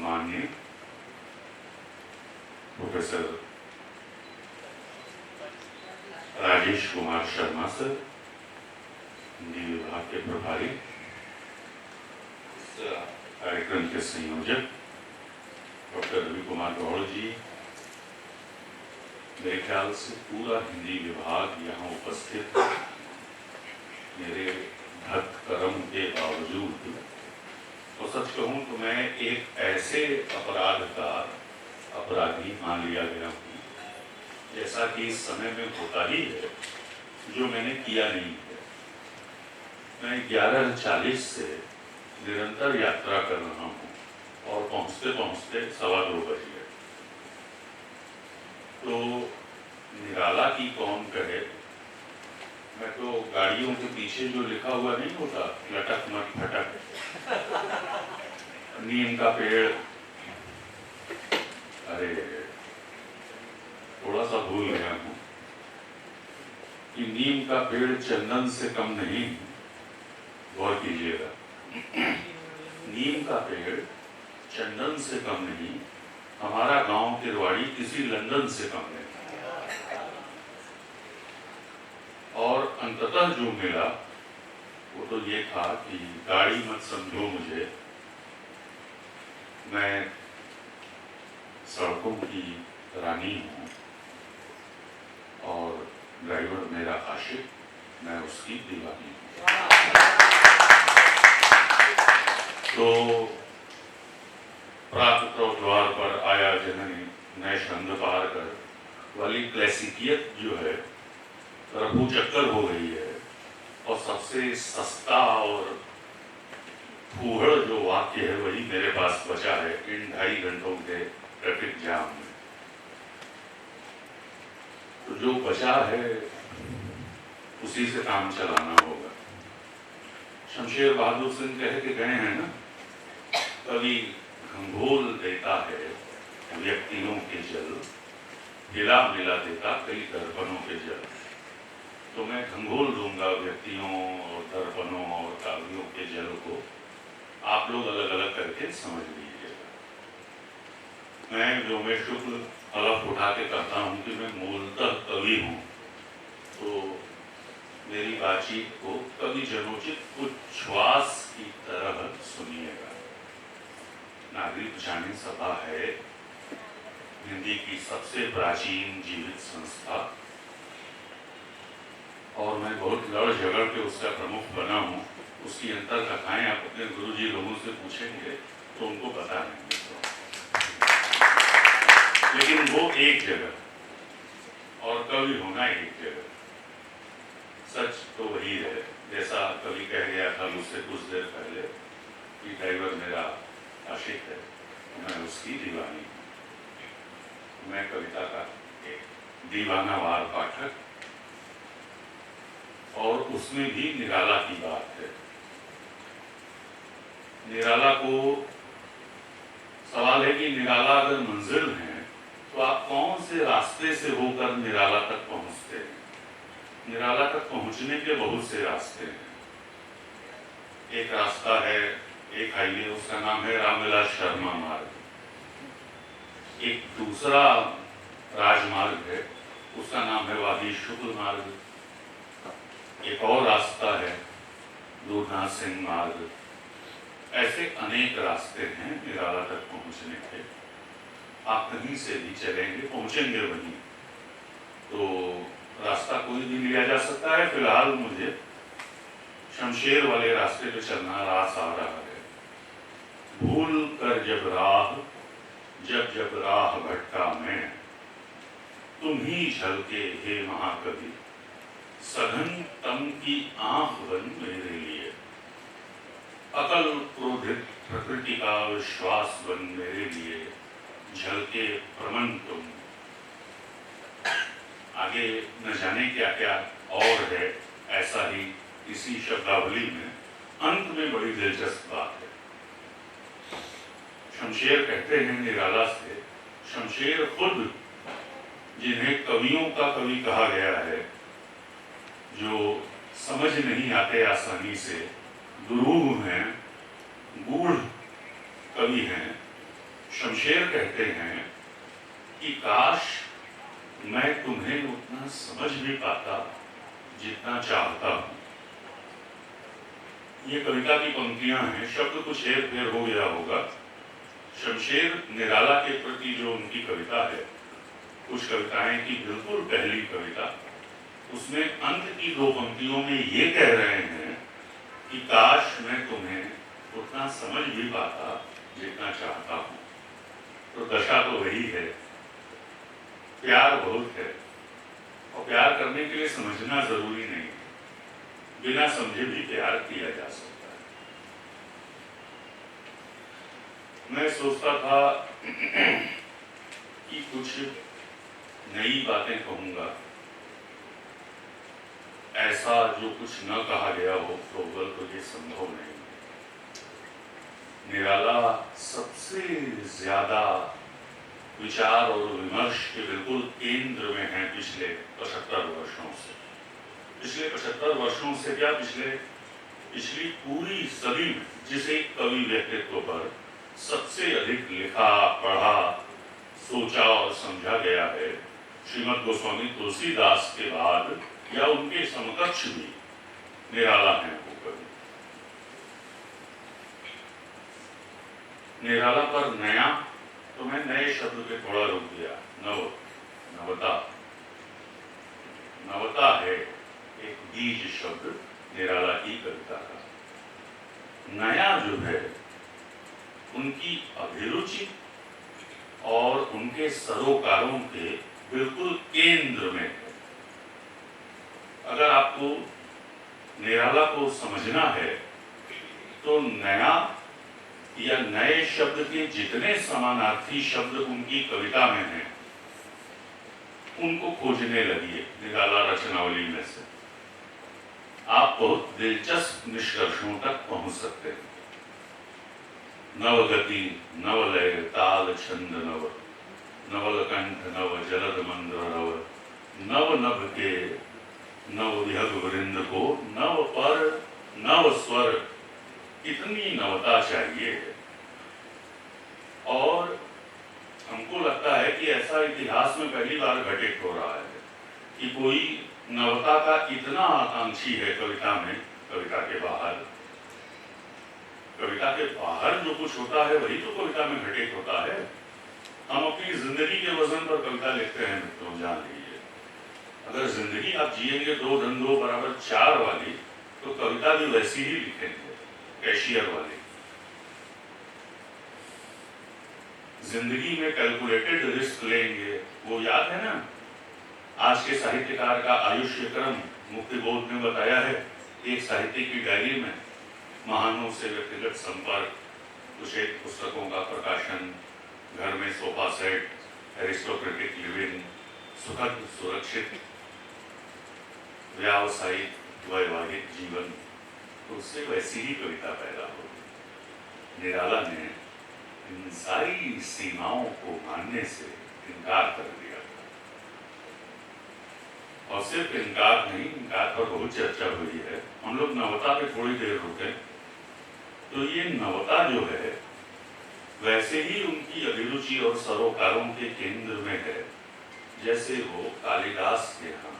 सम्माननीय professor Rajesh Kumar Sharma sir, Hindi विभाग के प्रभारी, कार्यक्रम के संयोजक डॉक्टर रवि कुमार गौड़ जी, मेरे ख्याल से पूरा हिंदी विभाग यहाँ उपस्थित है। मेरे भक्त कर्म के बावजूद तो सच कहूँ तो मैं एक ऐसे अपराध का अपराधी मान लिया गया हूँ, जैसा कि इस समय में होता ही है, जो मैंने किया नहीं है। मैं 11:40 से निरंतर यात्रा कर रहा हूँ और पहुँचते पहुँचते 2:15 बज गए। तो निराला की कौन कहे, मैं तो गाड़ियों के पीछे जो लिखा हुआ नहीं होता, लटक मत फटक, नीम का पेड़, अरे थोड़ा सा भूल गया हूँ कि नीम का पेड़ चंदन से कम नहीं, गौर कीजिएगा, नीम का पेड़ चंदन से कम नहीं, हमारा गांव किरवाड़ी किसी लंदन से कम नहीं। और अंततः जो मिला वो तो ये था कि गाड़ी मत समझो मुझे, मैं सड़कों की रानी हूँ और ड्राइवर मेरा आशिक, मैं उसकी दीवानी हूँ। तो प्रातः द्वार पर आया जननी नए छंद पार कर वाली क्लासिकियत जो है रफू चक्कर हो गई है। और सबसे सस्ता और फूहड़ जो वाक्य है वही मेरे पास बचा है इन 2.5 घंटों के ट्रैफिक जाम में। तो जो बचा है उसी से काम चलाना होगा। शमशेर बहादुर सिंह कह के गए हैं ना, कभी घंघोल देता है व्यक्तियों के जल, हिला मिला देता कई दर्पणों के जल। तो मैं घंघोल दूंगा व्यक्तियों और दर्पणों और काव्यों के जल को, आप लोग अलग अलग करके समझ लीजिएगा। मैं व्योमेश शुक्ल हलफ उठा के कहता हूँ कि मैं मूलतः कवि हूँ, तो मेरी बातचीत को कवि जनोचित उच्छ्वास की तरह सुनिएगा। नागरिक जानी सभा है हिंदी की सबसे प्राचीन जीवित संस्था, और मैं बहुत लड़ झगड़ के उसका प्रमुख बना हूँ। उसकी अंतर कथाएं आप अपने गुरुजी लोगों से पूछेंगे तो उनको बता देंगे। लेकिन वो एक जगह और कवि होना एक जगह। सच तो वही है जैसा कवि कह गया था मुझसे कुछ देर पहले कि ड्राइवर मेरा आशिक है, मैं उसकी दीवानी हूँ। मैं कविता का एक दीवानावार पाठक, और उसमें भी निराला की बात है। निराला को सवाल है कि निराला अगर मंजिल है तो आप कौन से रास्ते से होकर निराला तक पहुंचते हैं। निराला तक पहुंचने के बहुत से रास्ते हैं। एक रास्ता है, एक हाईवे, उसका नाम है रामविलास शर्मा मार्ग। एक दूसरा राजमार्ग है, उसका नाम है वादी शुक्ल मार्ग। एक और रास्ता है दूरनाथ सिंह मार्ग। ऐसे अनेक रास्ते हैं निराला तक पहुंचने के। आप कहीं से भी चलेंगे पहुंचेंगे वहीं। तो रास्ता कोई भी लिया जा सकता है। फिलहाल मुझे शमशेर वाले रास्ते पे चलना रास आ रहा है। भूल कर जब राह भटका मैं, तुम ही झलके हे महाकवि, सघन तम की आंख बन मेरे लिए, अकल क्रोधित प्रकृति का विश्वास बन मेरे लिए, झलके प्रमन तुम। आगे न जाने क्या क्या और है, ऐसा ही इसी शब्दावली में अंत में बड़ी दिलचस्प बात है। शमशेर कहते हैं निराला से, शमशेर खुद जिन्हें कवियों का कवि कहा गया है, जो समझ नहीं आते आसानी से, दुरूह हैं, गूढ़ कवि हैं, शमशेर कहते हैं कि काश मैं तुम्हें उतना समझ भी पाता जितना चाहता हूं। ये कविता की पंक्तियां हैं, शब्द कुछ हेर फेर हो गया होगा। शमशेर निराला के प्रति जो उनकी कविता है, कुछ कविताएं की बिल्कुल पहली कविता, उसमें अंत की दो पंक्तियों में ये कह रहे हैं कि काश मैं तुम्हें उतना समझ भी पाता जितना चाहता हूं। तो दशा तो वही है, प्यार बहुत है और प्यार करने के लिए समझना जरूरी नहीं है, बिना समझे भी प्यार किया जा सकता है। मैं सोचता था कि कुछ नई बातें कहूंगा, ऐसा जो कुछ न कहा गया हो तो ये संभव नहीं है। निराला सबसे ज्यादा विचार और विमर्श के बिल्कुल केंद्र में है पिछले 75 वर्षों से। पिछले 75 वर्षों से क्या, पिछली पूरी सदी में जिस एक कवि व्यक्तित्व पर सबसे अधिक लिखा, पढ़ा, सोचा और समझा गया है, श्रीमद गोस्वामी तुलसीदास के बाद या उनके समकक्ष भी निराला है वो कवि। निराला पर नया, तो मैं नए शब्द पे थोड़ा रुक गया। नवता है एक बीज शब्द निराला की कविता का। नया जो है उनकी अभिरुचि और उनके सरोकारों के बिल्कुल केंद्र में है। अगर आपको निराला को समझना है तो नया या नए शब्द के जितने समानार्थी शब्द उनकी कविता में हैं, उनको खोजने लगिए निराला रचनावली में से। आप बहुत दिलचस्प निष्कर्षों तक पहुंच सकते हैं। नवगति, नवलय, ताल छंद नव, नवलकंठ नव, जलद मंद्र नव, नव नभ के नव विहग वृंद को, नव पर नव स्वर, इतनी नवता चाहिए। और हमको लगता है कि ऐसा इतिहास में पहली बार घटित हो रहा है कि कोई नवता का इतना आकांक्षी है कविता में, कविता के बाहर जो कुछ होता है वही तो कविता में घटित होता है। हम अपनी जिंदगी के वजन पर कविता लिखते हैं मित्रों, जान लीजिए। अगर जिंदगी आप जिएंगे 2 × 2 = 4 वाली, तो कविता भी वैसी ही लिखेंगे, कैशियर वाली। जिंदगी में कैलकुलेटेड रिस्क लेंगे। वो याद है ना, आज के साहित्यकार का आयुष्य क्रम मुक्ति बोध ने बताया है एक साहित्य की डायरी में। महानों से व्यक्तिगत संपर्क, कुछ एक पुस्तकों का प्रकाशन, घर में सोफा सेट, एरिस्टोक्रेटिक लिविंग, सुखद सुरक्षित व्यावसायिक वैवाहिक जीवन, तो उससे वैसी ही कविता पैदा होगी। निराला ने इन सारी सीमाओं को मानने से इनकार कर दिया और सिर्फ इनकार नहीं, इनकार पर बहुत चर्चा हुई है। हम लोग नवता पे थोड़ी देर रुके, तो ये नवता जो है वैसे ही उनकी अभिरुचि और सरोकारों के केंद्र में है, जैसे वो कालिदास के यहाँ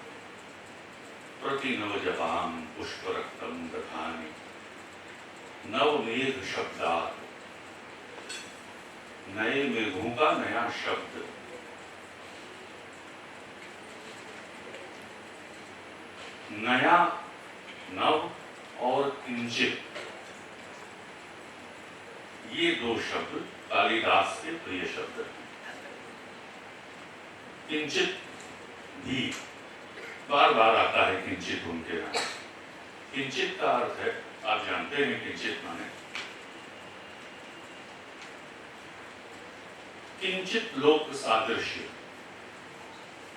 प्रति नव जपान पुष्प रक्तम दधानी, नव मेघ शब्दात, नए मेघों का नया शब्द। नया, नव और किंचित, ये 2 शब्द कालिदास के प्रिय शब्द हैं। किंचित भी बार बार आता है, किंचित उनके नाम। किंचित का अर्थ है, आप जानते हैं किंचित माने किंचित लोक सादृश्य।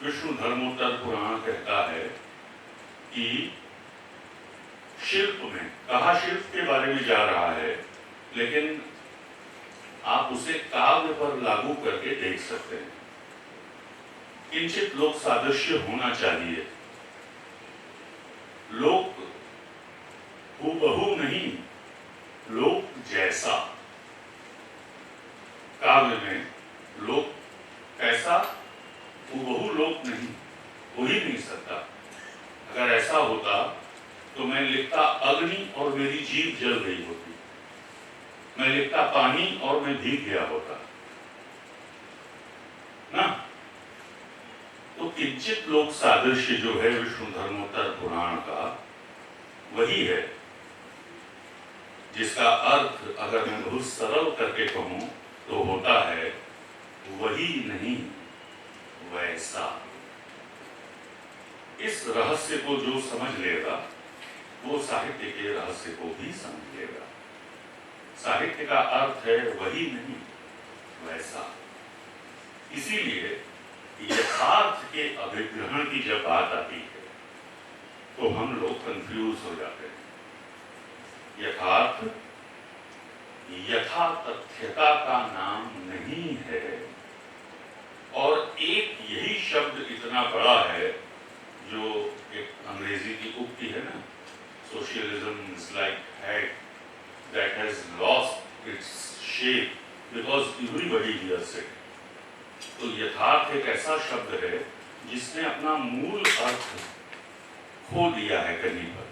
विष्णु धर्मोत्तर पुराण कहता है कि शिल्प में, कहा शिल्प के बारे में जा रहा है, लेकिन आप उसे काव्य पर लागू करके देख सकते हैं। किंचित लोक सादृश्य होना चाहिए। लोक हूबहू नहीं, लोक जैसा। काव्य में तो मैं लिखता अग्नि और मेरी जीभ जल रही होती, मैं लिखता पानी और मैं भीग गया होता ना। तो किंचित लोक सादृश्य जो है विष्णु धर्मोत्तर पुराण का वही है, जिसका अर्थ अगर मैं बहुत सरल करके कहूं तो होता है वही नहीं वैसा। इस रहस्य को जो समझ लेगा वो साहित्य के रहस्य को भी समझ लेगा। साहित्य का अर्थ है वही नहीं वैसा। इसीलिए यथार्थ के अभिग्रहण की जब बात आती है तो हम लोग कंफ्यूज हो जाते हैं। यथार्थ यथा तथ्यता का नाम नहीं है, और एक यही शब्द इतना बड़ा है जो एक अंग्रेजी की उक्ति है ना, socialism is like hat that has lost its shape because everybody hears it. तो यथार्थ एक ऐसा शब्द है जिसने अपना मूल अर्थ खो दिया है कहीं पर,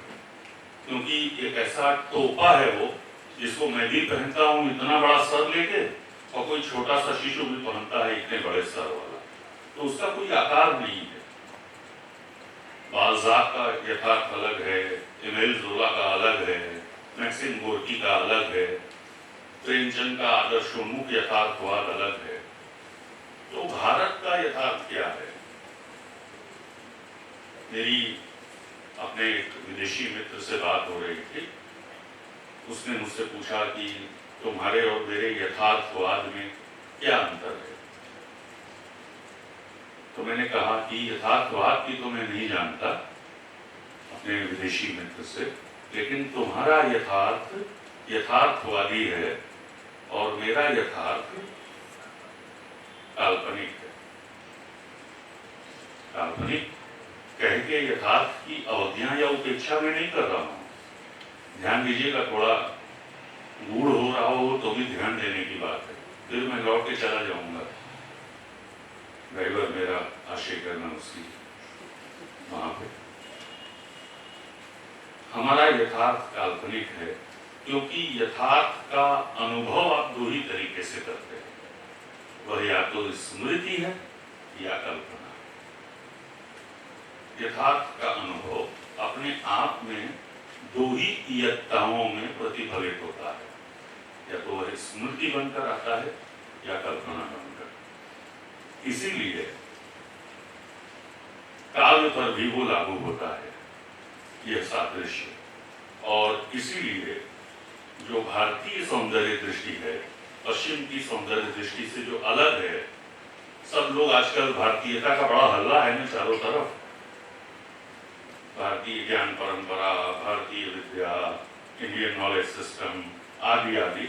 क्योंकि एक ऐसा टोपा है वो जिसको मैं भी पहनता हूं इतना बड़ा सर लेके, और कोई छोटा सा शिशु भी पहनता है इतने बड़े सर वाला, तो उसका कोई आकार नहीं है। बाल्जाक का यथार्थ अलग है, एमिल जोला का अलग है, मैक्सिम गोर्की का अलग है, प्रेमचंद का आदर्शोन्मुख यथार्थवाद अलग है। तो भारत का यथार्थ क्या है? मेरी अपने एक विदेशी मित्र से बात हो रही थी, उसने मुझसे पूछा कि तुम्हारे और मेरे यथार्थवाद में क्या अंतर है। तो मैंने कहा कि यथार्थवाद की तो मैं नहीं जानता अपने विदेशी मित्र से, लेकिन तुम्हारा यथार्थ यथार्थवादी है और मेरा यथार्थ काल्पनिक है। काल्पनिक कह के यथार्थ की अवज्ञा या उपेक्षा में नहीं कर रहा हूं। ध्यान दीजिएगा, थोड़ा गूढ़ हो रहा हो तो भी ध्यान देने की बात है। फिर मैं लौट के चला जाऊंगा, ड्राइवर मेरा आशय करना उसकी वहां पे। हमारा यथार्थ काल्पनिक है क्योंकि यथार्थ का अनुभव आप दो ही तरीके से करते हैं, वह या तो स्मृति है या कल्पना। यथार्थ का अनुभव अपने आप में दो ही इयत्ताओं में प्रतिफलित होता है, या तो वह स्मृति बनकर आता है या कल्पना बनकर। इसीलिए काव्य पर भी वो लागू होता है यह सादृश्य, और इसीलिए जो भारतीय सौंदर्य दृष्टि है पश्चिम की सौंदर्य दृष्टि से जो अलग है। सब लोग आजकल भारतीयता का बड़ा हल्ला है ना चारों तरफ, भारतीय ज्ञान परंपरा, Bharatiya Vidya, Indian knowledge system आदि आदि।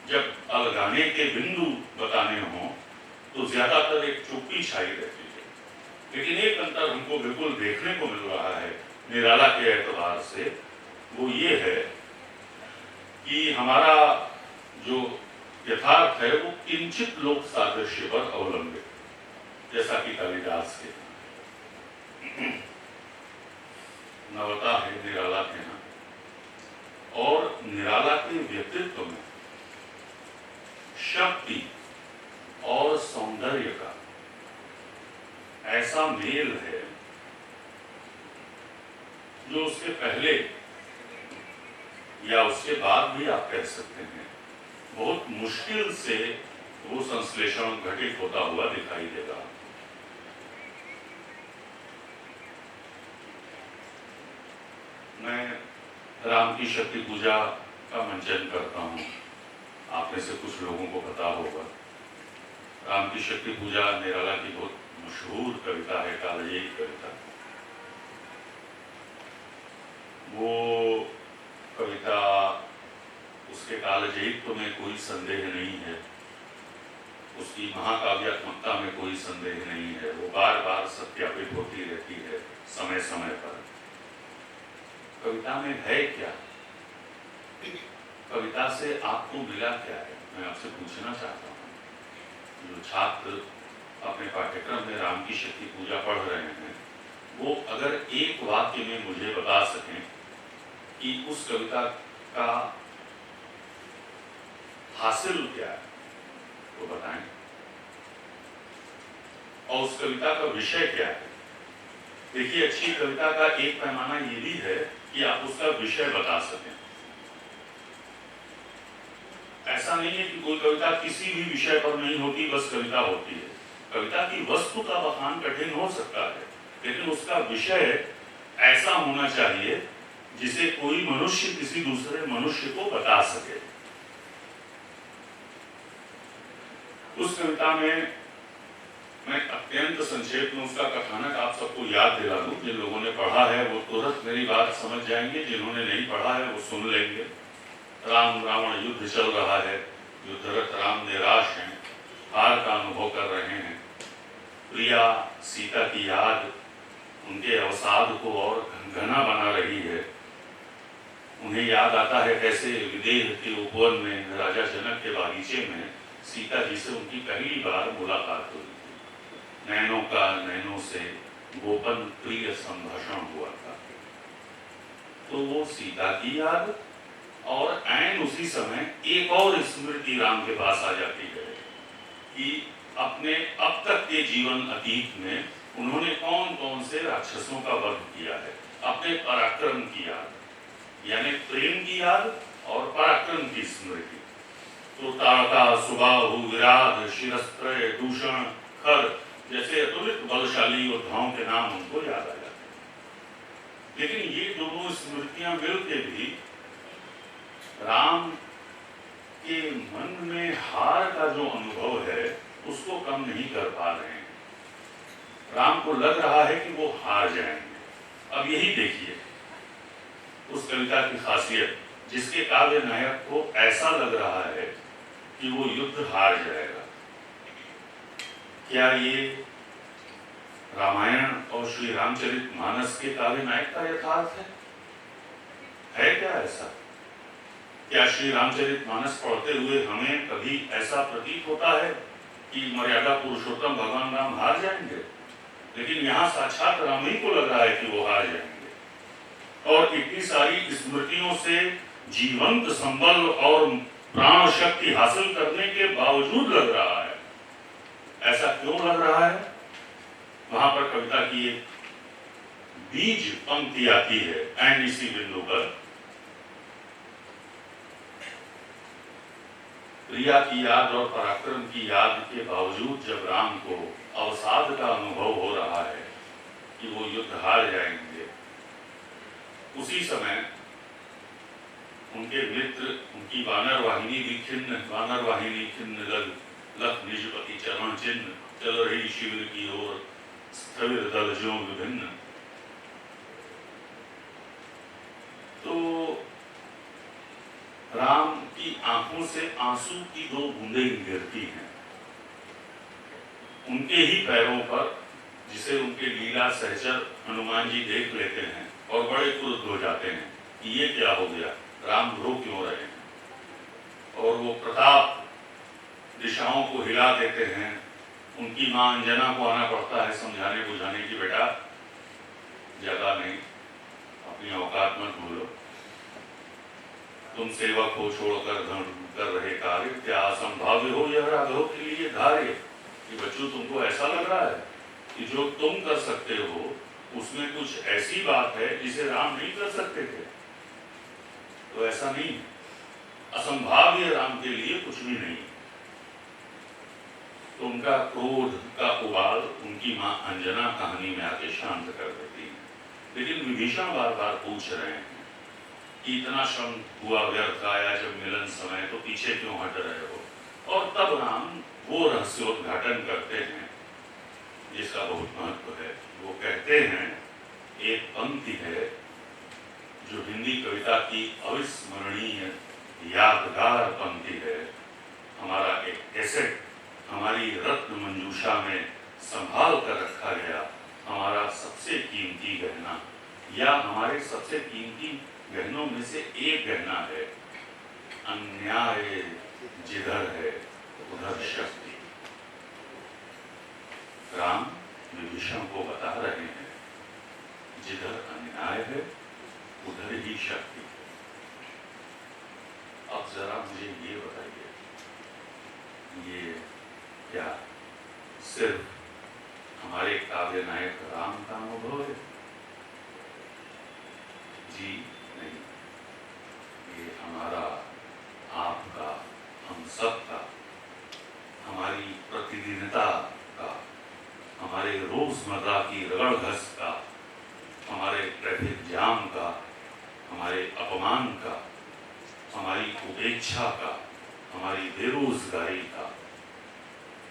जब अलगाने के बिंदु बताने हों तो ज्यादातर एक चुप्पी छाई रहती है। लेकिन एक अंतर हमको बिल्कुल देखने को मिल रहा है निराला के एतबार से, वो ये है कि हमारा जो यथार्थ है वो किंचित लोक सादृश्य पर अवलंबित, जैसा कि कालिदास के नवता है निराला के नाम, और निराला के व्यक्तित्व में शक्ति और सौंदर्य का ऐसा मेल है जो उसके पहले या उसके बाद भी आप कह सकते हैं बहुत मुश्किल से वो संश्लेषण घटित होता हुआ दिखाई देगा। मैं राम की शक्ति पूजा का मंचन करता हूँ, आप में से कुछ लोगों को पता होगा। राम की शक्ति पूजा निराला की बहुत मशहूर कविता है, कालजयी कविता। वो कविता, उसके कालजयित्व में कोई संदेह नहीं है, उसकी महाकाव्यात्मकता में कोई संदेह नहीं है। वो बार बार सत्यापित होती रहती है समय समय पर। कविता में है क्या? कविता से आपको मिला क्या है? मैं आपसे पूछना चाहता हूँ। जो छात्र अपने पाठ्यक्रम में राम की शक्ति पूजा पढ़ रहे हैं, वो अगर एक वाक्य में मुझे बता सकें कि उस कविता का हासिल क्या है वो बताएं, और उस कविता का विषय क्या है। देखिए, अच्छी कविता का एक पैमाना ये भी है कि आप उसका विषय बता सकें। ऐसा नहीं है कि कोई कविता किसी भी विषय पर नहीं होती, बस कविता होती है। कविता की वस्तु का बखान कठिन हो सकता है, लेकिन उसका विषय ऐसा होना चाहिए जिसे कोई मनुष्य किसी दूसरे मनुष्य को बता सके। उस कविता में मैं अत्यंत संक्षेप में उसका कथानक आप सबको याद दिला दूं। जिन लोगों ने पढ़ा है वो तुरंत मेरी बात समझ जाएंगे, जिन्होंने नहीं पढ़ा है वो सुन लेंगे। राम रावण युद्ध चल रहा है, युद्धरत राम निराश हैं, हार का अनुभव कर रहे हैं। प्रिया सीता की याद उनके अवसाद को और घना बना रही है। उन्हें याद आता है कैसे विदेह के उपवन में राजा जनक के बागीचे में सीता जी से उनकी पहली बार मुलाकात हुई थी। नैनों का नैनों से गोपन प्रिय संभाषण हुआ था। तो वो सीता की याद, और ऐन उसी समय एक और स्मृति राम के पास आ जाती है कि अपने अब तक के जीवन अतीत में उन्होंने कौन कौन से राक्षसों का वध किया है। अपने पराक्रम की याद, यानी प्रेम की याद और पराक्रम की स्मृति। तो ताड़का सुबाहु विराट शिरस्त्रय दूषण खर जैसे अतुलित बलशाली योद्धाओं के नाम उनको याद आ जाते हैं। लेकिन ये दोनों स्मृतियां मिलकर भी राम के मन में हार का जो अनुभव है उसको कम नहीं कर पा रहे हैं। राम को लग रहा है कि वो हार जाएंगे। अब यही देखिए उस कविता की खासियत, जिसके काव्य नायक को ऐसा लग रहा है कि वो युद्ध हार जाएगा। क्या ये रामायण और श्री रामचरितमानस के काव्य नायक का यथार्थ है क्या ऐसा? क्या श्री रामचरितमानस पढ़ते हुए हमें कभी ऐसा प्रतीत होता है कि मर्यादा पुरुषोत्तम भगवान राम हार जाएंगे? लेकिन यहाँ साक्षात राम ही को लग रहा है कि वो हार जाएंगे। और इतनी सारी स्मृतियों से जीवंत संबल और प्राण शक्ति हासिल करने के बावजूद लग रहा है। ऐसा क्यों लग रहा है? वहां पर कविता की एक बीज पंक्ति आती है एंड इसी बिंदु पर, प्रिया की याद और पराक्रम की याद के बावजूद जब राम को अवसाद का अनुभव हो रहा है कि वो युद्ध हार जाएंगे, उसी समय उनके मित्र, उनकी वानर वाहिनी खिन्न लख निजपति चरण चिन्ह, चल रही शिविर की ओर स्थविर दल ज्यों विभिन्न। तो राम की आंखों से आंसू की दो बूंदें गिरती हैं उनके ही पैरों पर, जिसे उनके लीला सहचर हनुमान जी देख लेते हैं और बड़े क्रुद्ध हो जाते हैं कि ये क्या हो गया, राम रो क्यों रहे हैं। और वो प्रताप दिशाओं को हिला देते हैं। उनकी मां अंजना को आना पड़ता है समझाने बुझाने की, बेटा जगह नहीं, अपनी औकात मत भूलो, तुम सेवक हो छोड़कर धन कर रहे कार्य, क्या असंभाव्य हो यह राघव के लिए धार्य। कि बच्चों तुमको ऐसा लग रहा है कि जो तुम कर सकते हो उसमें कुछ ऐसी बात है जिसे राम नहीं कर सकते थे। तो ऐसा नहीं, असंभाव्य राम के लिए कुछ भी नहीं। तो उनका क्रोध का उबाल उनकी मां अंजना कहानी में आके शांत कर देती है। लेकिन विभीषण बार बार पूछ रहे हैं कि इतना श्रम हुआ व्यर्थ आया जब मिलन समय, तो पीछे क्यों हट रहे हो। और तब राम वो रहस्योद्घाटन करते हैं जिसका बहुत महत्व है। वो कहते हैं, एक पंक्ति है जो हिंदी कविता की अविस्मरणीय यादगार पंक्ति है, हमारा एक एसेट, हमारी रत्न मंजूषा में संभाल कर रखा गया हमारा सबसे कीमती गहना, या हमारे सबसे कीमती गहनों में से एक गहना है, अन्याय जिधर है उधर शक्ति। राम विभीषण को बता रहे हैं जिधर अन्याय है उधर ही शक्ति। क्या सिर्फ हमारे काव्य नायक राम का अनुभव है? जी नहीं, ये हमारा, आपका, हम सबका, हमारी प्रतिदिनता का, हमारे रोजमर्रा की रगड़ घस का, हमारे ट्रैफिक जाम का, हमारे अपमान का, हमारी उपेक्षा का, हमारी बेरोजगारी का,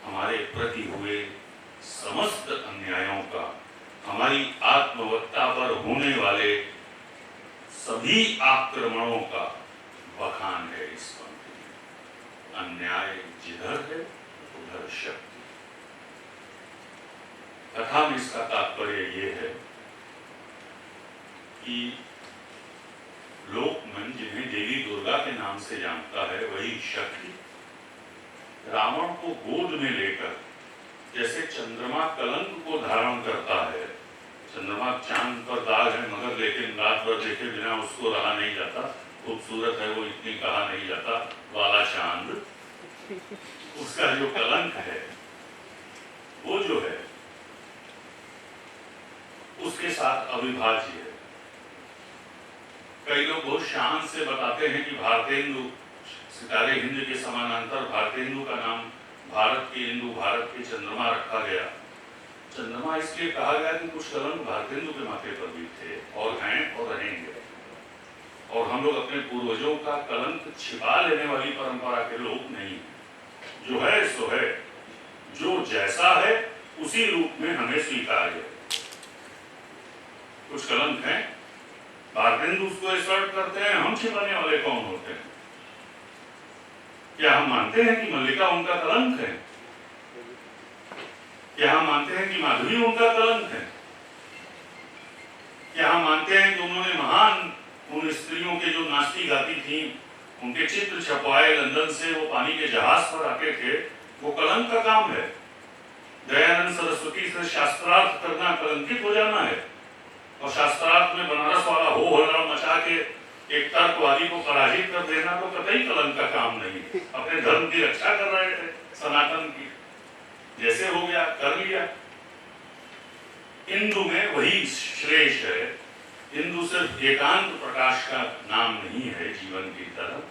हमारे प्रति हुए समस्त अन्यायों का, हमारी आत्मवत्ता पर होने वाले सभी आक्रमणों का बखान है इस पंक्ति में। अन्याय जिधर है उधर शक्ति। कथा में इसका तात्पर्य ये है कि लोकमन जिन्हें देवी दुर्गा के नाम से जानता है, वही शक्ति रावण को गोद में लेकर, जैसे चंद्रमा कलंक को धारण करता है, चंद्रमा चांद पर दाग है मगर लेकिन रात भर देखे बिना उसको रहा नहीं जाता, खूबसूरत है वो, इतनी कहा नहीं जाता वाला चांद, उसका जो कलंक है वो जो है उसके साथ अविभाज्य है। कई लोग बहुत शान से बताते हैं कि भारतेंदु, सितारे हिंद के समानांतर भारतेंदु का नाम भारत के इंदु, भारत के चंद्रमा रखा गया। चंद्रमा इसलिए कहा गया कि कुछ कलंक भारतेंदु के माथे पर भी थे और हैं और रहेंगे, और हम लोग अपने पूर्वजों का कलंक छिपा लेने वाली परंपरा के लोग नहीं हैं। जो है सो है, जो जैसा है उसी रूप में हमें स्वीकार्य है। कुछ कलंक हैं, भारतेंदु उसको असर्ट करते हैं, हम छिपाने वाले कौन होते हैं? क्या हम मानते हैं कि मल्लिका उनका कलंक है? क्या हम मानते हैं कि माधुरी उनका कलंक है? क्या हम मानते हैं कि उन्होंने महान उन स्त्रियों के जो नाचती गाती थी, उनके चित्र छपवाए लंदन से, वो पानी के जहाज पर आते थे, वो कलंक का काम है? दयानंद सरस्वती से शास्त्रार्थ करना कलंकित हो जाना है, और शास्त्रार्थ में बनारस वाला हो हल्ला मचा के एक तर्कवादी को पराजित कर देना तो कतई कलंक का काम नहीं। अपने धर्म की रक्षा कर रहे थे, सनातन की, जैसे हो गया कर लिया। इंदु में वही श्रेष्ठ है। इंदु सिर्फ एकांत प्रकाश का नाम नहीं है जीवन की तरह,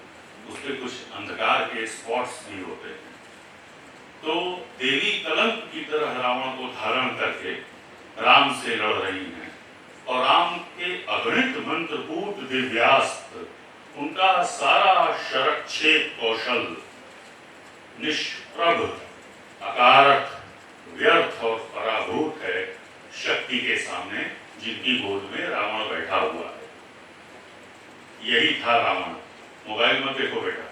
उसके कुछ अंधकार के स्पॉट्स भी होते हैं। तो देवी कलंक की तरह रावण को धारण करके राम से लड़ रही हैं, और राम के अगणित मंत्रपूत दिव्यास्त्र, उनका सारा शरक्षेप कौशल निष्प्रभ, अकारक, व्यर्थ और पराभूत है शक्ति के सामने, जिनकी गोद में रावण बैठा हुआ है। यही था रावण। मोबाइल मत देखो बेटा,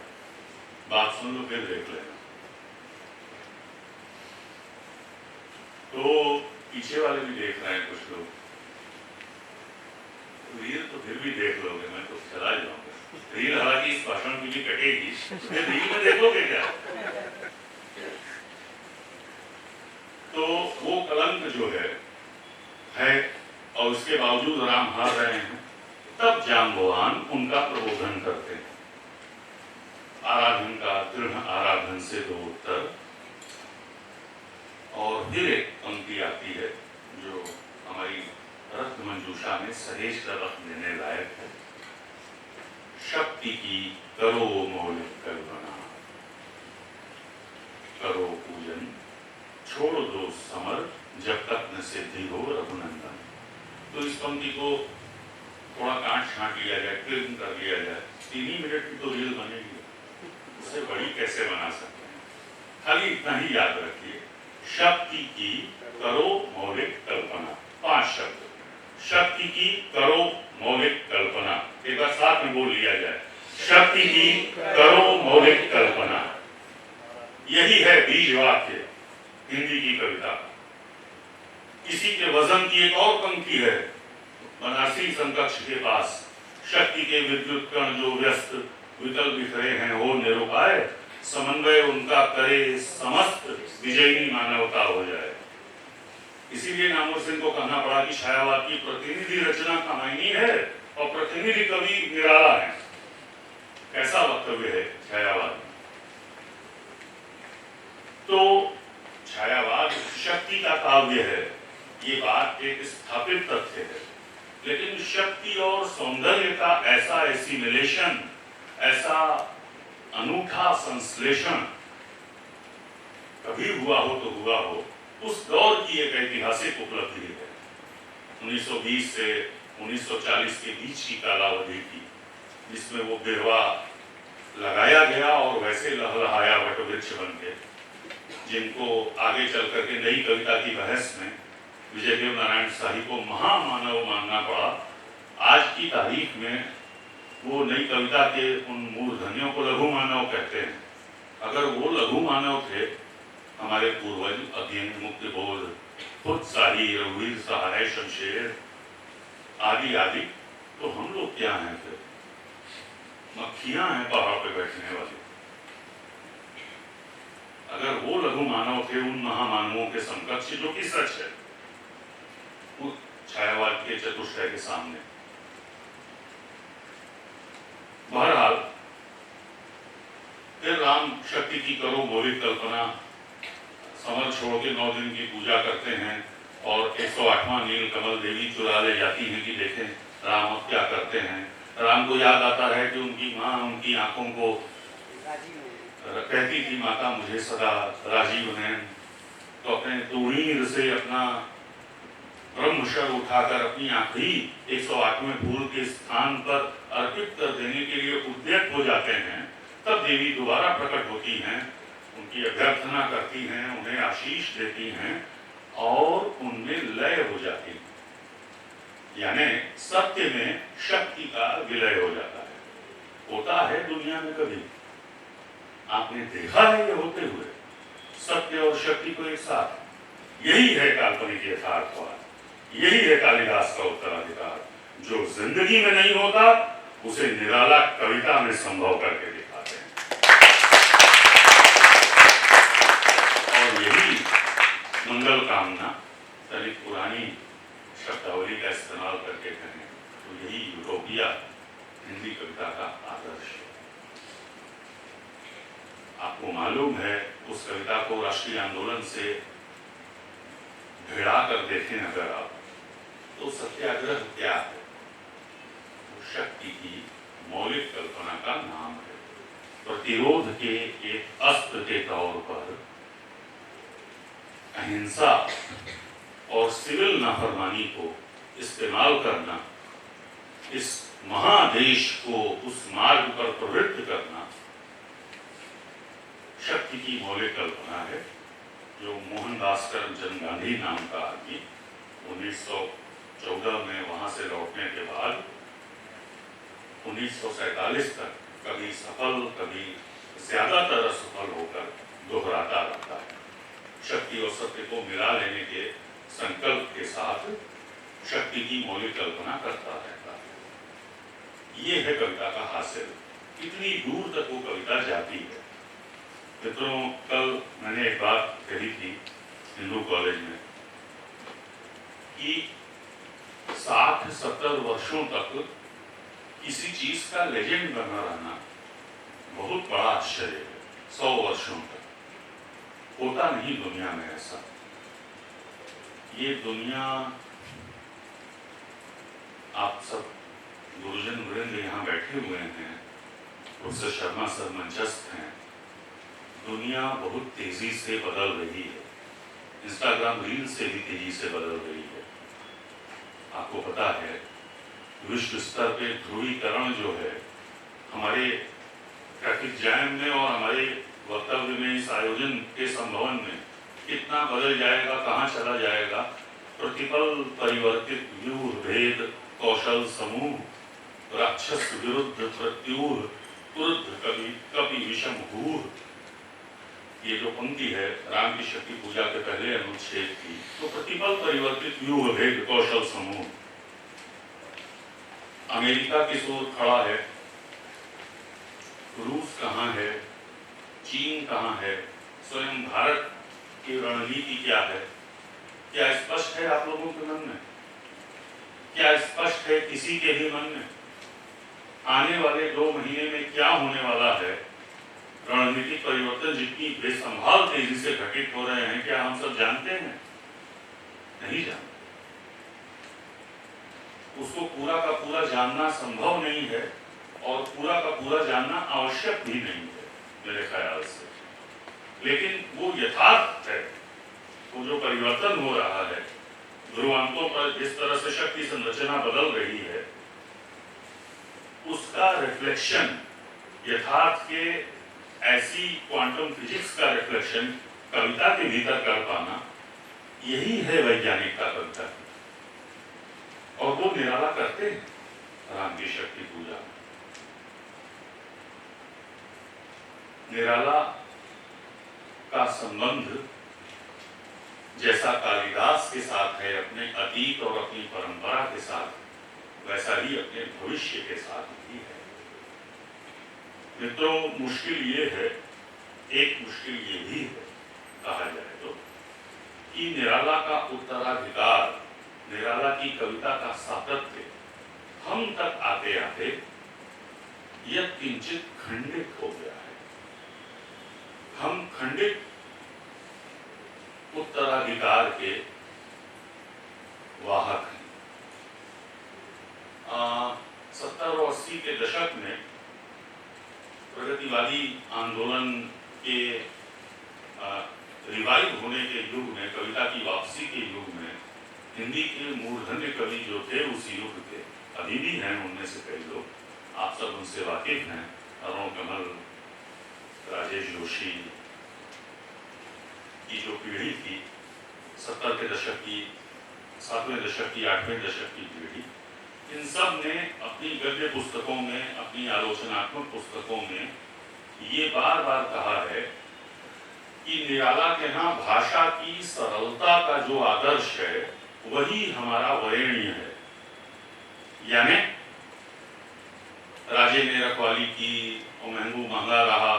बात सुन लो फिर देख लेना। तो पीछे वाले भी देख रहे हैं कुछ लोग, रील तो फिर भी देख लोगे, मैं तो चला जाऊंगा। रील हालांकि इस भाषण की भी कटेगी, फिर रील में देखोगे क्या? तो वो कलंक जो है और उसके बावजूद राम हार रहे हैं, तब जाम्बवान उनका प्रबोधन करते हैं। आराधन का दृढ़ आराधन से दो उत्तर, और फिर एक पंक्ति आती है जो हमारी रत्न मंजूषा में सहेज कर रख देने लायक है। शक्ति की करो मौलिक कल्पना, करो पूजन, छोड़ दो समर, जब तक न सिद्धि हो रघुनंदन। तो इस पंक्ति को थोड़ा काट छांट लिया जाए, फिल्म कर लिया जाए, 3 ही मिनट की तो रील बनेगी, उससे बड़ी कैसे बना सकते हैं? खाली इतना ही याद रखिए, शक्ति की करो मौलिक कल्पना, 5 शब्द। शक्ति की करो मौलिक कल्पना, एक बार साथ में बोल लिया जाए, शक्ति की करो मौलिक कल्पना। यही है बीज वाक्य हिंदी की कविता। इसी के वजन की एक और पंक्ति है बनारसी समकक्ष के पास, शक्ति के विद्युत कण जो व्यस्त विकल बिखरे हैं हो निरुपाय, समन्वय उनका करे समस्त विजयी मानवता हो जाए। इसीलिए नामवर सिंह को कहना पड़ा कि छायावाद की प्रतिनिधि रचना कहानी है और प्रतिनिधि कवि निराला है। कैसा वक्तव्य है छायावाद। तो छायावाद शक्ति का काव्य है, ये बात एक स्थापित तथ्य है, लेकिन शक्ति और सौंदर्य का ऐसा एसिमिलेशन, ऐसा अनूठा संश्लेषण कभी हुआ हो तो हुआ हो, उस दौर की एक ऐतिहासिक उपलब्धि है। 1920 से 1940 के बीच की कालावधि की, जिसमें वो बिरवा लगाया गया और वैसे लहलहाया वटवृक्ष बन के, जिनको आगे चल करके नई कविता की बहस में विजयदेव नारायण शाही को महामानव मानना पड़ा। आज की तारीख में वो नई कविता के उन मूर्धन्यों को लघु मानव कहते हैं। अगर वो लघु मानव थे, हमारे पूर्वज अध्ययन मुक्ति बोध, खुद शाही, रघुवीर सहाय, शमशेर आदि आदि, तो हम लोग क्या हैं फिर? मक्खियां हैं पहाड़ पे बैठने वाली। अगर वो लघु मानव थे उन महामानवों के समकक्ष, जो कि सच है, उस छायावाद के चतुष्टय के सामने। बहरहाल फिर राम शक्ति की करो मौलिक कल्पना, समर छोड़ के 9 दिन की पूजा करते हैं और 108वां नील कमल देवी चुरा ले जाती हैं कि देखें राम अब क्या करते हैं। राम को याद आता है कि उनकी माँ उनकी आंखों को कहती थी, माता मुझे सदा राजीव नयन, तो अपने तुणीर से अपना ब्रह्मशर उठाकर अपनी आखिरी 108वें फूल के स्थान पर अर्पित कर देने के लिए उद्यत हो जाते हैं। तब देवी दोबारा प्रकट होती हैं, उनकी अभ्यर्थना करती हैं, उन्हें आशीष देती हैं और उनमें लय हो जाती है, यानी सत्य में शक्ति का विलय हो जाता है। होता है दुनिया में कभी? आपने देखा है ये होते हुए, सत्य और शक्ति को एक साथ? यही है काल्पनिक यथार्थवाद, यही है कालिदास का उत्तराधिकार। जो जिंदगी में नहीं होता उसे निराला कविता में संभव करके दिखाते हैं। और यही मंगल कामना, यानी पुरानी शब्दावली का इस्तेमाल करके कहें तो यही यूटोपिया हिंदी कविता का आदर्श है। आपको मालूम है उस कविता को राष्ट्रीय आंदोलन से भिड़ा कर देखें अगर आप, तो सत्याग्रह क्या है? वो शक्ति की मौलिक कल्पना का नाम है। प्रतिरोध के एक अस्त्र के तौर पर अहिंसा और सिविल नाफरमानी को इस्तेमाल करना, इस महादेश को उस मार्ग पर प्रवृत्त करना शक्ति की मौलिक कल्पना है। जो मोहनदास करमचंद गांधी नाम का आदमी 1914 में वहां से लौटने के बाद 1947 तक कभी सफल कभी ज्यादातर असफल होकर दोहराता रहता है। शक्ति और सत्य को मिला लेने के संकल्प के साथ शक्ति की मौलिक कल्पना करता रहता है। ये है कविता का हासिल। कितनी दूर तक वो कविता जाती है। मित्रों, कल मैंने एक बात कही थी हिंदू कॉलेज में कि 60-70 वर्षों तक किसी चीज का लेजेंड बना रहना बहुत बड़ा आश्चर्य है। 100 वर्षों तक होता नहीं दुनिया में ऐसा। ये दुनिया, आप सब गुरुजन वृंद यहाँ बैठे हुए हैं, प्रोफेसर शर्मा सर मंचस्थ हैं, दुनिया बहुत तेजी से बदल रही है। इंस्टाग्राम रील से भी तेजी से बदल रही है। आपको पता है विश्व स्तर पे ध्रुवीकरण जो है, हमारे ट्रैफिक जैम में और हमारे वक्तव्य में, इस आयोजन के संभवन में कितना बदल जाएगा, कहाँ चला जाएगा। प्रतिपल परिवर्तित व्यूह भेद कौशल समूह, राक्षस विरुद्ध प्रत्यूह, क्रुद्ध कवि कपि विषम हूह। ये जो पंक्ति है राम की शक्ति पूजा के पहले अनुच्छेद की, तो प्रतिपल परिवर्तित व्यूह भेद कौशल समूह। अमेरिका किस ओर खड़ा है, रूस कहाँ है, चीन कहाँ है, स्वयं भारत की रणनीति क्या है? क्या स्पष्ट है आप लोगों के मन में? क्या स्पष्ट है किसी के भी मन में? आने वाले 2 महीने में क्या होने वाला है, रणनीतिक परिवर्तन जितनी बेसंभाल तेजी से घटित हो रहे हैं, क्या हम सब जानते हैं? नहीं जानते। उसको पूरा का पूरा जानना संभव नहीं है और पूरा का पूरा जानना आवश्यक भी नहीं है मेरे ख्याल से। लेकिन वो यथार्थ है, वो जो परिवर्तन हो रहा है, ध्रुवांकों पर जिस तरह से शक्ति संरचना बदल रही है, उसका रिफ्लेक्शन यथार्थ के ऐसी क्वांटम फिजिक्स का रिफ्लेक्शन कविता के भीतर कर पाना, यही है वैज्ञानिकता कविता की। और वो निराला करते हैं राम की शक्ति पूजा। निराला का संबंध जैसा कालिदास के साथ है अपने अतीत और अपनी परंपरा के साथ, वैसा ही अपने भविष्य के साथ भी है। मित्रों, मुश्किल ये है, एक मुश्किल ये भी है कहा जाए तो, कि निराला का उत्तराधिकार, निराला की कविता का सातत्य हम तक आते आते यह किंचित खंडित हो गया है। हम खंडित उत्तराधिकार के वाहक हैं। 70 और 80 के दशक में प्रगतिवादी आंदोलन के रिवाइव होने के युग में, कविता की वापसी के युग में, हिंदी के मूर्धन्य कवि जो थे उस युग के, अभी भी हैं उनमें से कई लोग, आप सब उनसे वाकिफ हैं, अरुण कमल, राजेश जोशी की जो पीढ़ी थी, 70 के दशक की, 7वें दशक की, 8वें दशक की पीढ़ी, इन सब ने अपनी गद्य पुस्तकों में, अपनी आलोचनात्मक पुस्तकों में ये बार बार कहा है कि निराला के यहाँ भाषा की सरलता का जो आदर्श है वही हमारा वरेण्य है। यानी राजे ने रखवाली की और महंगू महंगा रहा,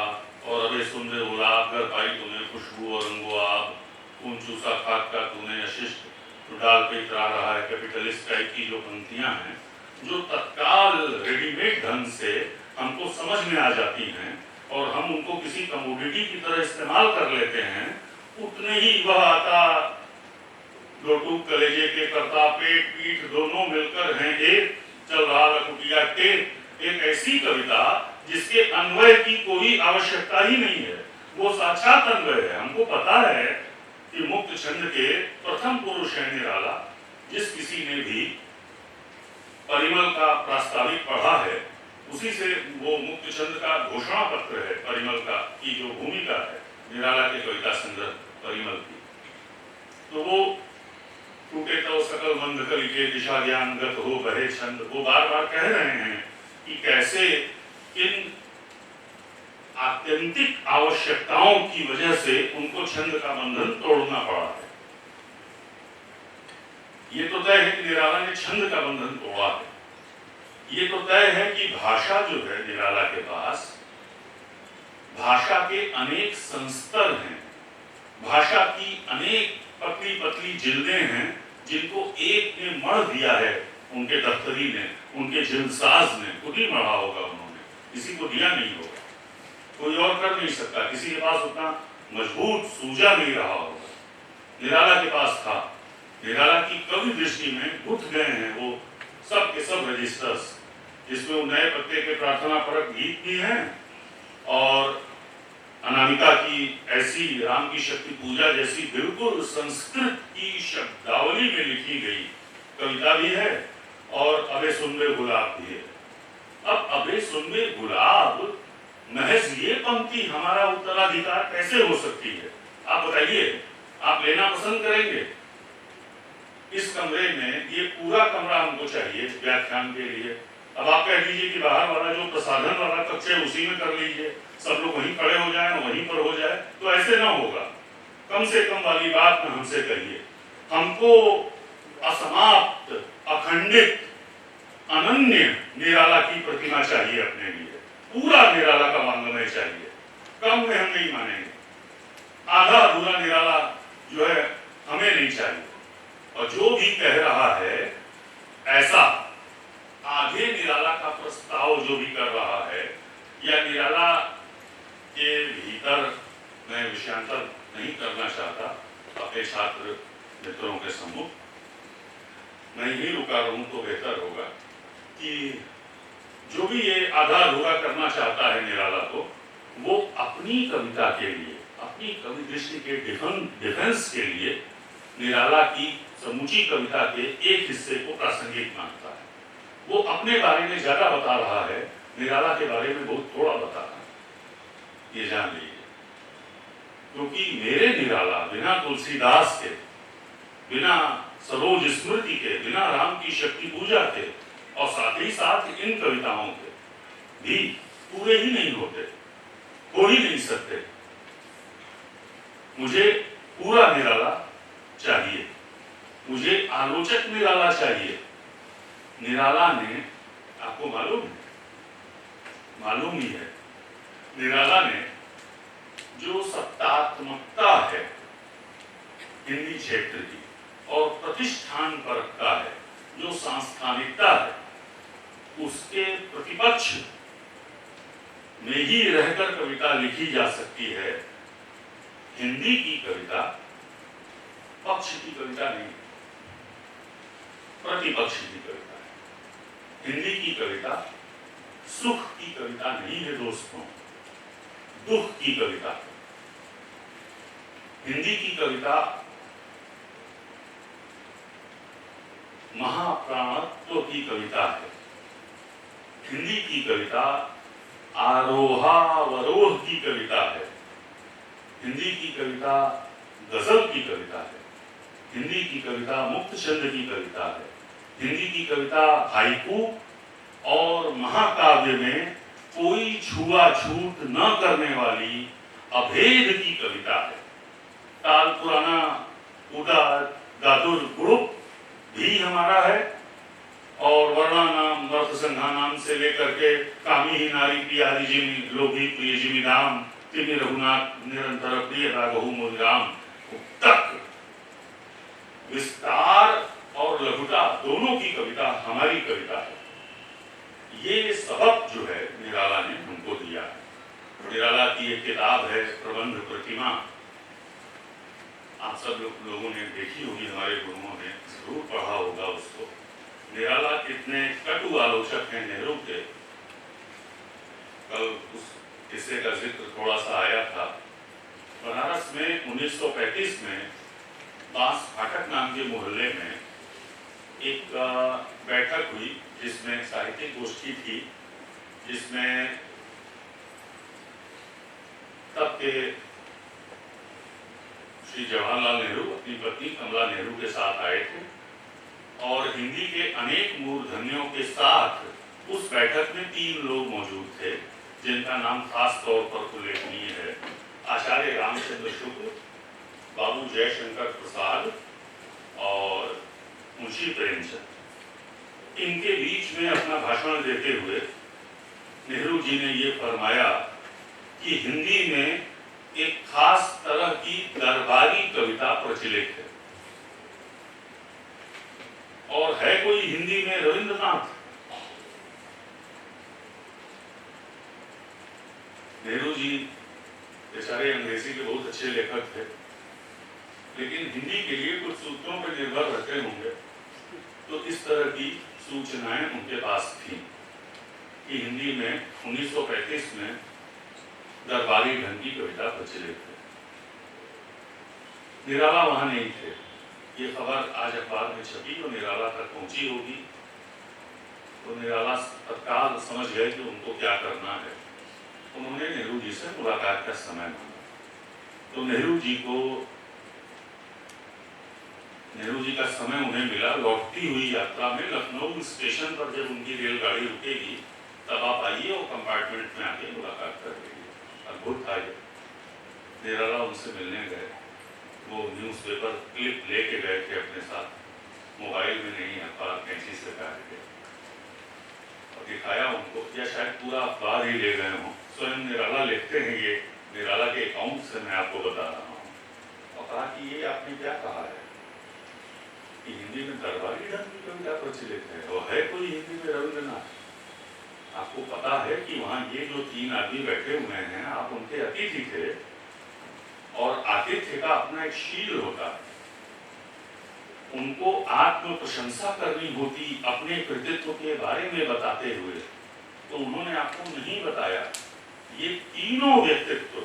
और अबे सुन रे गुलाब कर पाई तूने खुशबू और रंगो आप, खून चूसा खाक का तूने अशिष्ट डाल पे इतरा रहा है, कैपिटलिस्ट टाइप की जो पंक्तियां हैं, जो तत्काल रेडीमेड ढंग से हमको समझ में आ जाती हैं और हम उनको किसी कमोडिटी की तरह इस्तेमाल कर लेते हैं, उतने ही वह आता लोटू कलेजे के करता पेट पीठ दोनों मिलकर हैं एक, चल रहा लकुटिया के, एक ऐसी कविता जिसके अन्वय की कोई आवश्यकता ही नहीं है, वो साक्षात अन्वय है। हमको पता है कि मुक्त छंद के प्रथम पुरुष है निराला। जिस किसी ने भी परिमल का प्रास्ताविक पढ़ा है, उसी से वो मुक्त छंद का घोषणा पत्र है परिमल का की जो भूमिका है निराला के कविता संग्रह परिमल की, तो वो टूटे तो सकल मंद कलिके दिशा ज्ञान गत हो बहे छंद, वो बार बार कह रहे हैं कि कैसे इन आत्यंतिक आवश्यकताओं की वजह से उनको छंद का बंधन तोड़ना पड़ा है। ये तो तय है कि निराला ने छंद का बंधन तोड़ा है। ये तो तय है कि भाषा जो है निराला के पास, भाषा के अनेक संस्तर हैं, भाषा की अनेक पतली पतली जिल्दें हैं जिनको एक ने मढ़ दिया है, उनके दफ्तरी ने, उनके जिल्दसाज ने, खुद ही मढ़ा होगा उन्होंने, किसी को दिया नहीं होगा, कोई और कर नहीं सकता, किसी के पास उतना मजबूत सूजा नहीं रहा होगा, निराला के पास था। निराला की कवि दृष्टि में गुथ गए हैं वो सब के सब रजिस्टर्स, जिसमें वो नए पत्ते के प्रार्थना परक गीत भी हैं और अनामिका की ऐसी राम की शक्ति पूजा जैसी बिल्कुल संस्कृत की शब्दावली में लिखी गई कविता भी है, और अबे सुनबे गुलाब भी है। अब अबे सुनबे गुलाब महज ये पंक्ति हमारा उत्तराधिकार कैसे हो सकती है? आप बताइए, आप लेना पसंद करेंगे? इस कमरे में ये पूरा कमरा हमको चाहिए व्याख्यान के लिए। अब आप कह दीजिए कि बाहर वाला जो प्रसाधन वाला कक्ष है उसी में कर लीजिए, सब लोग वहीं खड़े हो जाएं, वहीं पर हो जाए, तो ऐसे ना होगा। कम से कम वाली बात ना हमसे कहिए। हमको असमाप्त, अखंडित, अनन्य निराला की प्रतिमा चाहिए अपने लिए, पूरा निराला का वांग्मय चाहिए। कम में हम नहीं मानेंगे, आधा अधूरा निराला जो है हमें नहीं चाहिए। और जो भी कह रहा है ऐसा आधे निराला का प्रस्ताव जो भी कर रहा है, या निराला के भीतर मैं विषयांतर नहीं करना चाहता अपने छात्र मित्रों के सम्मुख। मैं यही रुका रहूं तो बेहतर होगा कि जो भी ये आधा अधूरा करना चाहता है निराला को, वो अपनी कविता के लिए, अपनी कवि दृष्टि के डिफेंस के लिए निराला की समूची कविता के एक हिस्से को प्रासंगिक मानता है। वो अपने बारे में ज्यादा बता रहा है, निराला के बारे में बहुत थोड़ा बता रहा है, ये जान लीजिए। क्योंकि मेरे निराला बिना तुलसीदास के, बिना सरोज स्मृति के, बिना राम की शक्ति पूजा के और साथ ही साथ इन कविताओं के भी पूरे ही नहीं होते, हो ही नहीं सकते। मुझे पूरा निराला चाहिए, मुझे आलोचक निराला चाहिए। निराला ने, आपको मालूम ही है, निराला ने जो सत्तात्मकता है हिंदी क्षेत्र की और प्रतिष्ठान परकता है, जो सांस्थानिकता है, उसके प्रतिपक्ष में ही रहकर कविता लिखी जा सकती है। हिंदी की कविता पक्ष की कविता नहीं, प्रतिपक्ष की कविता है। हिंदी की कविता सुख की कविता नहीं है दोस्तों, दुख की कविता है। हिंदी की कविता महाप्राणत्व की कविता है। हिंदी की कविता आरोहावरोह की कविता है। हिंदी की कविता गजल की कविता है। हिंदी की कविता मुक्तछंद की कविता है। हिंदी की कविता हाइकू और महाकाव्य में कोई छुआछूत न करने वाली अभेद की कविता है। ताल पुराना उदा दादुर ग्रुप भी हमारा है और वर्णा नाम वर्थ संघा नाम से लेकर के कामी ही नारी प्रियारी जिमी लोभी प्रिय जिमी राम तिमि रघुनाथ निरंतर प्रिय राघव मोहि राम तक विस्तार और लघुता दोनों की कविता हमारी कविता है। ये सबक जो है निराला ने हमको दिया है। निराला की एक किताब है प्रबंध प्रतिमा, आप सब लोगों ने देखी होगी, हमारे गुरुओं ने जरूर पढ़ा होगा उसको। निराला कितने कटु आलोचक हैं नेहरू के। कल उस किस्से का जिक्र थोड़ा सा आया था। बनारस में 1935 में बांस फाटक नाम के मोहल्ले में एक बैठक हुई जिसमें साहित्यिक गोष्ठी थी, जिसमें तब के श्री जवाहरलाल नेहरू अपनी पत्नी कमला नेहरू के साथ आए थे और हिंदी के अनेक मूर्धन्यों के साथ उस बैठक में 3 लोग मौजूद थे जिनका नाम खास तौर पर उल्लेखनीय है। आचार्य रामचंद्र शुक्ल, बाबू जयशंकर प्रसाद और मुंशी प्रेमचंद। इनके बीच में अपना भाषण देते हुए नेहरू जी ने ये फरमाया कि हिंदी में एक खास तरह की दरबारी कविता प्रचलित है और है कोई हिंदी में रविंद्रनाथ। नेहरू जी बेचारे अंग्रेजी के बहुत अच्छे लेखक थे, लेकिन हिंदी के लिए कुछ सूत्रों पर निर्भर रहते होंगे, तो इस तरह की सूचनाएं उनके पास थी कि हिंदी में 1935 में दरबारी ढंग की कविता प्रचलित है। निराला वहां नहीं थे। ये खबर आज अखबार में छपी और निराला तक पहुंची होगी, तो निराला तत्काल समझ गए कि उनको क्या करना है। उन्होंने नेहरू जी से मुलाकात का समय मांगा, तो नेहरू जी का समय उन्हें मिला। लौटती हुई यात्रा में लखनऊ स्टेशन पर जब उनकी रेलगाड़ी रुकेगी तब आप आइए और कंपार्टमेंट में आके मुलाकात कर लीजिए। अद्भुत था ये। निराला उनसे मिलने गए, वो न्यूज़पेपर क्लिप लेके गए थे अपने साथ, मोबाइल में नहीं, अखबार कैंची से काट के और दिखाया उनको, या शायद पूरा अखबार ही ले गए हों। स्वयं निराला लिखते हैं, ये निराला के अकाउंट से मैं आपको बता रहा हूँ। और कहा कि ये आपने क्या कहा है कि हिंदी में दरबारी ढंग की कविता प्रचलित है और है कोई हिंदी में रविंद्रनाथ। आपको पता है कि वहां ये जो 3 आदमी बैठे हुए हैं, आप उनके अतिथि थे, और आतिथ्य का अपना एक शील होता है। उनको आत्म प्रशंसा करनी होती अपने कृतित्व के बारे में बताते हुए, तो उन्होंने आपको नहीं बताया। ये तीनों व्यक्तित्व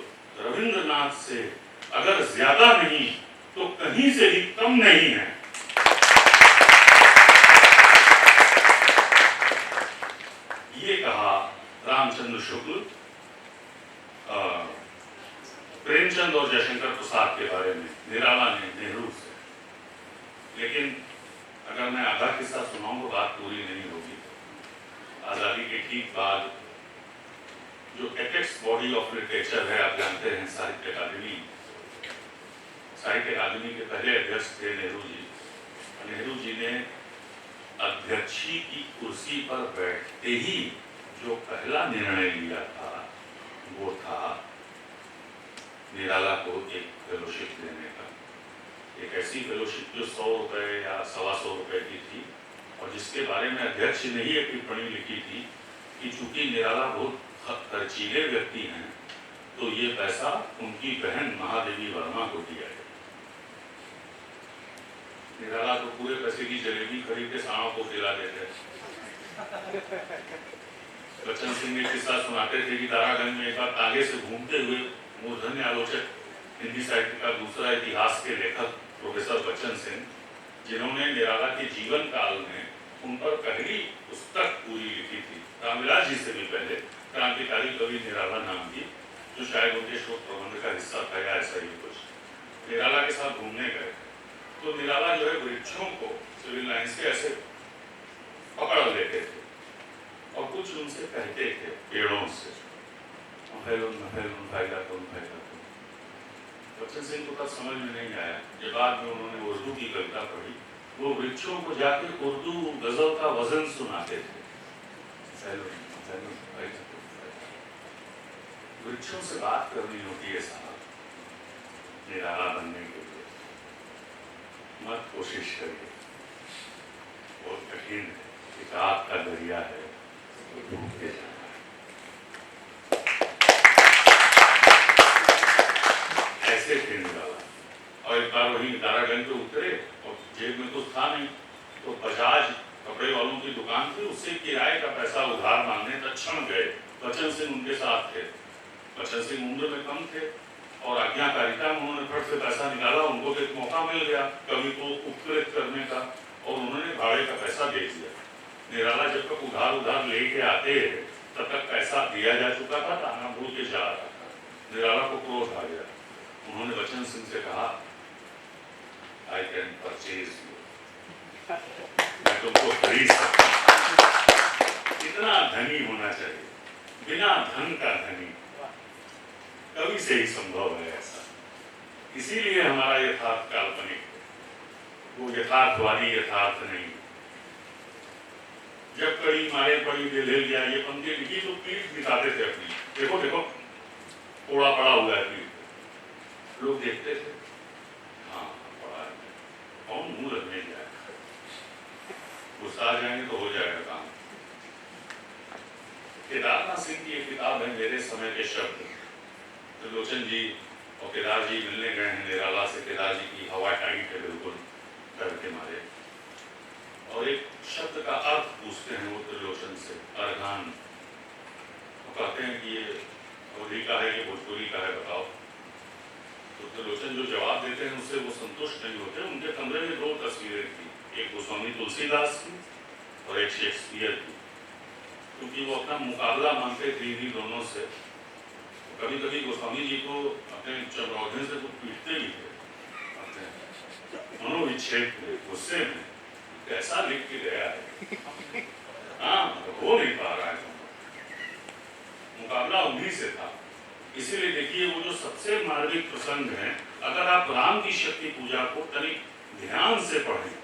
रविंद्रनाथ से अगर ज्यादा नहीं तो कहीं से भी कम नहीं है। ये कहा रामचंद्र शुक्ल प्रेमचंद और जयशंकर प्रसाद के बारे में निराला ने नेहरू से। लेकिन अगर मैं आधा किस्सा सुनाऊं तो बात पूरी नहीं होगी। आजादी के ठीक बाद जो एपेक्स बॉडी ऑफ लिटरेचर है, आप जानते हैं, साहित्य अकादमी के पहले अध्यक्ष थे नेहरू जी। नेहरू जी ने अध्यक्षी की कुर्सी पर बैठते ही जो पहला निर्णय लिया था वो था निराला को एक फेलोशिप देने का। एक ऐसी फेलोशिप जो 100 रुपए या 125 रुपए की थी, और जिसके बारे में अध्यक्ष ने ही एक टिप्पणी लिखी थी कि चूंकि निराला बहुत खर्चीले व्यक्ति हैं, तो ये पैसा उनकी बहन महादेवी वर्मा को दिया है। निराला तो पूरे पैसे की जलेबी खरीद के सांवों को खिला देते। बच्चन सिंह ने किस्सा सुनाते थे कि तारागंज में एक बार तागे से घूमते हुए मूर्धन्य आलोचक, हिंदी साहित्य का दूसरा इतिहास के लेखक प्रोफेसर बच्चन सिंह, जिन्होंने निराला के जीवन काल में उन पर पहली पुस्तक पूरी लिखी थी, रामविलास जी से भी पहले, क्रांतिकारी कवि निराला नाम की, जो शायद उनके शोध प्रबंध का हिस्सा था या ऐसा ही कुछ। निराला के साथ घूमने गए तो निराला जो है वृक्षों को सिविल लाइन्स के ऐसे पकड़ लेते थे और कुछ उनसे कहते थे पेड़ों से, बच्चन सिंह को तब समझ में नहीं आया। जब बाद में उन्होंने उर्दू की कविता पढ़ी, वो वृक्षों को जाके उर्दू गजल का वजन सुनाते थे। वृक्षों से बात करनी होती है साहब, निराला बनने के लिए मत कोशिश करिए, बहुत कठिन है, किताब का दरिया है, तो डूबते जाना है। ऐसे थे निराला। और एक बार वहीं दारागंज पे उतरे और जेब में कुछ था नहीं, तो बजाज कपड़े वालों की दुकान थी, उससे किराए का पैसा उधार मांगने तत्क्षण गए। बच्चन सिंह उनके साथ थे। बच्चन सिंह उम्र में कम थे और आज्ञाकारिता में उन्होंने फट से पैसा निकाला। उनको एक मौका मिल गया कवि को उपकृत करने का, और उन्होंने भाड़े का पैसा दे दिया। निराला जब तक उधार लेके आते तब तक पैसा दिया जा चुका था, ताना भूल के जा रहा था। निराला को क्रोध आ गया। उन्होंने बच्चन सिंह से कहा, आई कैन परचेज यू, मैं तुमको खरीद सकता हूं। इतना धनी होना चाहिए, बिना धन का धनी कवि से ही संभव है ऐसा। इसीलिए हमारा यथार्थ काल्पनिक, वो यथार्थवादी यथार्थ नहीं। जब कड़ी मारे पड़ी दे ले लिया, ये पंक्ति लिखी तो पीठ दिखाते थे अपनी, देखो देखो ओड़ा पड़ा हुआ है पीठ। लोग देखते थे, हाँ पड़ा है, कौन मुंह लगने जाए, गुस्सा आ जाएंगे तो हो जाएगा काम। केदारनाथ सिंह की एक किताब है मेरे समय के शब्द। त्रिलोचन जी और केदार जी मिलने गए हैं निराला से। केदार जी की हवा टाइट है बिल्कुल डर के मारे, और एक शब्द का अर्थ पूछते हैं वो त्रिलोचन से, अर्घान। वो कहते हैं कि ये अवधी का है, ये भोजपुरी का है, बताओ। तो त्रिलोचन जो जवाब देते हैं उससे वो संतुष्ट नहीं होते। उनके कमरे में 2 तस्वीरें थी, एक गोस्वामी तुलसीदास की और एक शेक्सपियर की, क्योंकि वो अपना मुकाबला मानते थे इन्हीं दोनों से। कभी कभी गोस्वामी जी को अपने चमरौधे से कुछ पीटते भी थे, अपने मनोविच्छेद में, गुस्से में, कैसा लिख के गया है, हाँ हो नहीं पा रहा है। मुकाबला उन्हीं से था। इसीलिए देखिए वो जो सबसे मार्मिक प्रसंग है, अगर आप राम की शक्ति पूजा को तनिक ध्यान से पढ़ें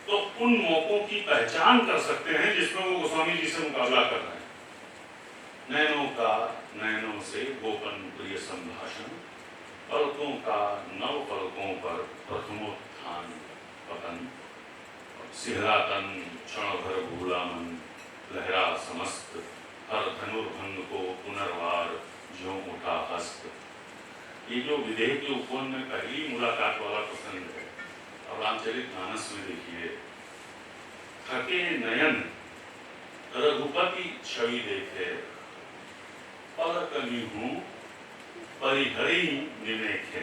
तो उन मौकों की पहचान कर सकते हैं जिसमें वो गोस्वामी जी से मुकाबला कर रहे हैं। नैनों का नैनों से गोपन प्रिय संभाषण, पलकों का नव पलकों पर प्रथमोत्थान पतन, सिहरा तन क्षण भर भूला मन, लहरा समस्त ये जो विदेह के उपवन में पहली मुलाकात वाला प्रसंग है, अब रामचरितमानस में देखिए, थके नयन रघुपति छवि देखे, पलक निहूँ परिहरि निमेखे।